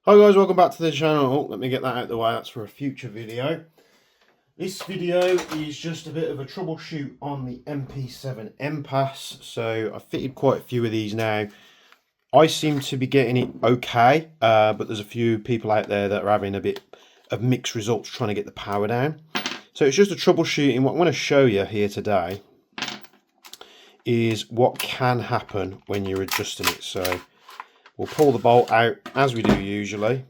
Hi guys, welcome back to the channel. Oh, let me get that out of the way, that's for a future video. This video is just a bit of a troubleshoot on the MP7 NPAS. So I fitted quite a few of these now. I seem to be getting it okay, but there's a few people out there that are having a bit of mixed results trying to get the power down. So it's just a troubleshooting. What I'm going to show you here today is what can happen when you're adjusting it. So we'll pull the bolt out as we do usually,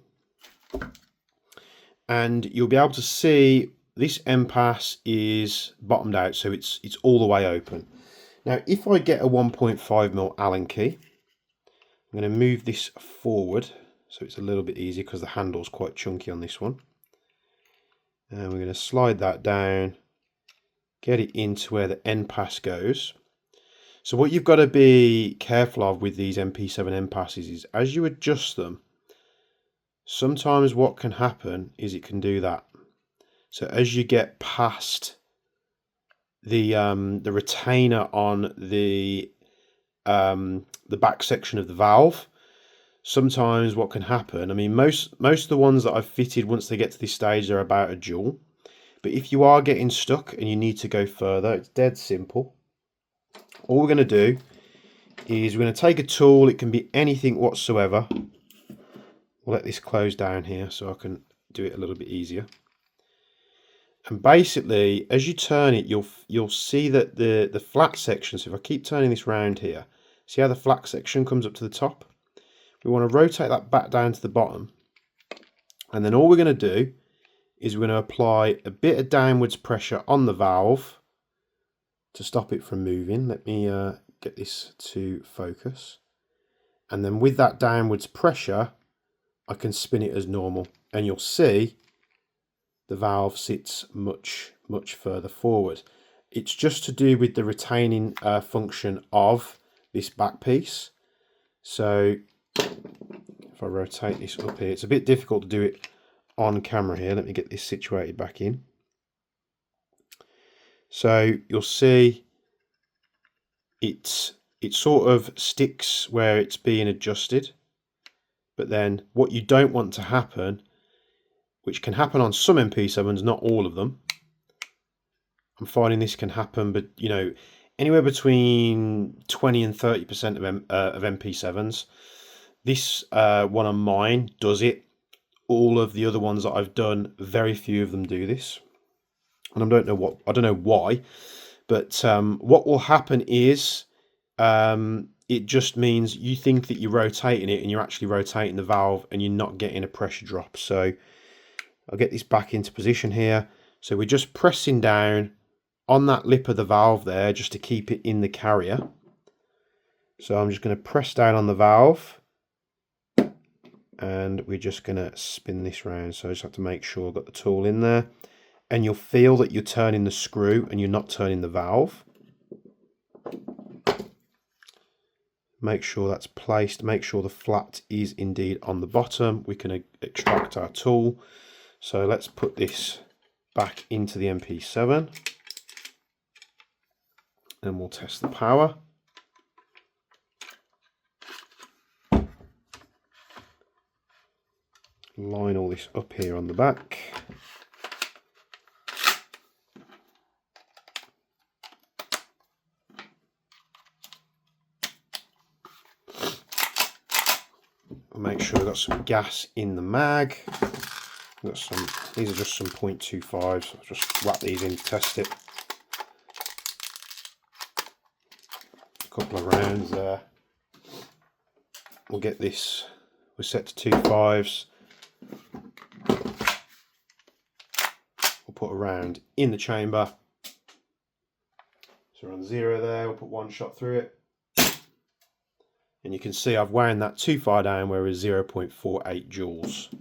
and you'll be able to see this NPAS is bottomed out, so it's all the way open. Now if I get a 1.5mm Allen key, I'm going to move this forward so it's a little bit easier because the handle's quite chunky on this one, and we're going to slide that down, get it into where the NPAS goes. So what you've got to be careful of with these MP7 NPASs is as you adjust them, sometimes what can happen is it can do that. So as you get past the retainer on the back section of the valve, sometimes what can happen, I mean most of the ones that I've fitted, once they get to this stage, are about a joule. But if you are getting stuck and you need to go further, it's dead simple. All we're going to do is we're going to take a tool. It can be anything whatsoever. We'll let this close down here so I can do it a little bit easier. And basically, as you turn it, you'll see that the flat section, so if I keep turning this round here, see how the flat section comes up to the top? We want to rotate that back down to the bottom. And then all we're going to do is we're going to apply a bit of downwards pressure on the valve to stop it from moving. Let me get this to focus. And then with that downwards pressure, I can spin it as normal. And you'll see the valve sits much further forward. It's just to do with the retaining function of this back piece. So if I rotate this up here, it's a bit difficult to do it on camera here. Let me get this situated back in. So you'll see it sort of sticks where it's being adjusted, but then what you don't want to happen, which can happen on some MP7s, not all of them. I'm finding this can happen, but you know, anywhere between 20 and 30% of MP7s. This one on mine does it. All of the other ones that I've done, very few of them do this, and I don't know why. But what will happen is it just means you think that you're rotating it, and you're actually rotating the valve, and you're not getting a pressure drop. So I'll get this back into position here. So we're just pressing down on that lip of the valve there just to keep it in the carrier. So I'm just going to press down on the valve, and we're just going to spin this round. So I just have to make sure I've got the tool in there, and you'll feel that you're turning the screw and you're not turning the valve. Make sure that's placed, make sure the flat is indeed on the bottom. We can extract our tool. So let's put this back into the MP7 and we'll test the power. Line all this up here on the back. Make sure we've got some gas in the mag. We've got some, these are just some 0.25s, so I'll just whack these in to test it. A couple of rounds there. We'll get this, we're set to 2.5s. We'll put a round in the chamber. So we're on 0 there, we'll put one shot through it. And you can see I've wound that too far down where it's 0.48 joules.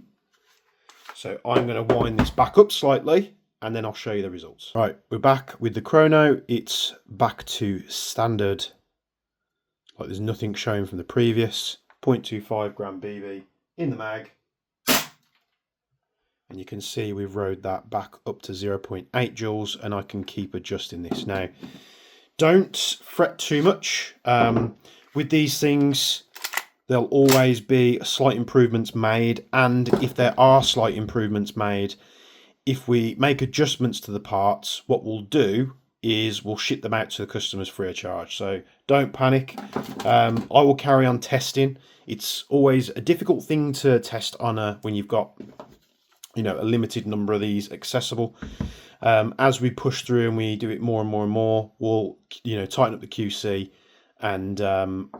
So I'm going to wind this back up slightly and then I'll show you the results. Right, we're back with the chrono. It's back to standard. Like there's nothing showing from the previous. 0.25 gram BB in the mag. And you can see we've rode that back up to 0.8 joules, and I can keep adjusting this. Now, don't fret too much. With these things, There'll always be slight improvements made, and if there are slight improvements made, if we make adjustments to the parts, what we'll do is we'll ship them out to the customers free of charge. So don't panic. I will carry on testing. It's always a difficult thing to test on when you've got, you know, a limited number of these accessible. As we push through and we do it more and more and more, we'll, you know, tighten up the QC, and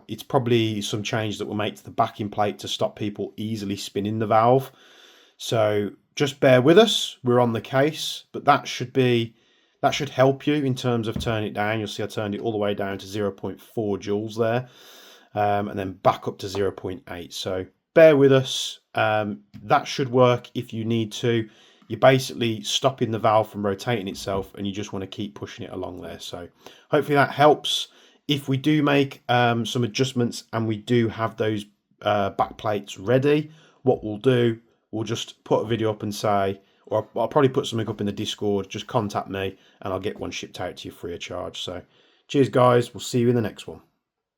it's probably some change that we'll make to the backing plate to stop people easily spinning the valve. So just bear with us. We're on the case, but that should help you in terms of turning it down. You'll see I turned it all the way down to 0.4 joules there, and then back up to 0.8. So bear with us. That should work if you need to. You're basically stopping the valve from rotating itself, and you just want to keep pushing it along there. So hopefully that helps. If we do make some adjustments and we do have those back plates ready, what we'll do, we'll just put a video up and say, or I'll probably put something up in the Discord, just contact me and I'll get one shipped out to you free of charge. So cheers guys, we'll see you in the next one.